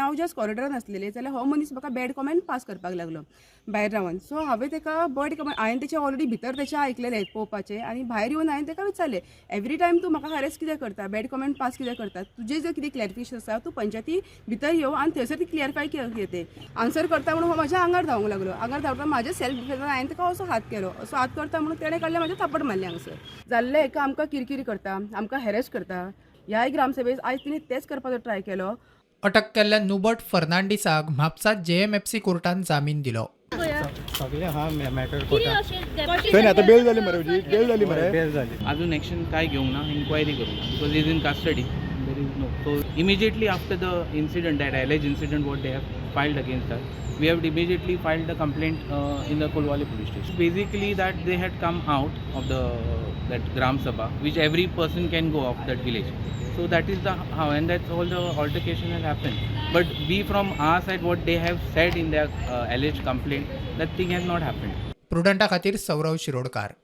हांव जस्ट कॉरिडोरान आसलेलें जाल्यार हो मनीस म्हाका बॅड कॉमेंट पास करपाक लागलो भायर रावन. सो हांवें ताका बॅड कॉमेंट हांवें तेचे ऑलरेडी भितर तेचे आयकलेलें पळोवपाचें आनी भायर येवन हांवें ताका विचारलें एवरी टायम तूं म्हाका हॅरेस कित्याक करता, बॅड कॉमेंट पास कित्याक करता, तुजें जर कितें क्लॅरिफिकेशन आसा तूं पंचायती भितर येव आनी थंयसर ती क्लियरिफाय कितें आन्सर करता म्हणून हो म्हाज्या आंगार धांवंक लागलो. आंगार धांवता म्हाज्या सेल्फ डिफेन्सान हांवें ताका असो हात केलो. असो हात करता म्हणून तेणें काडलें म्हाजें थापड मारलें हांगासर. जाल्लें हेका आमकां किरकिरी करता, आमकां हॅरेस करता. ह्याय ग्रामसभेत आयज तिणें तेच करपाचो ट्राय केलो. अटक केल्ल्या नुबट फर्नांडिसाक म्हापसा JMFC कोर्टान जामीन दिलो. सगळे हा मॅटर कोर्टात थंय आतां बेल जाली मरे तुजी, बेल जाली मरे. बेल झाली. अजून ॲक्शन काय घेऊंक ना, इन्क्वायरी करूंक ना, because is in custody. There is no. So immediately after the incident, that alleged incident what they have filed against us, we have immediately filed a complaint in the Kolwale police station. Basically that they had come out of that Gram Sabha, which every person can go of that village. So that is the how, and that's all the altercation has happened. But we from our side, what they have said in their alleged complaint, that thing has not happened. प्रुडंटा खातीर सौरव शिरोडकार.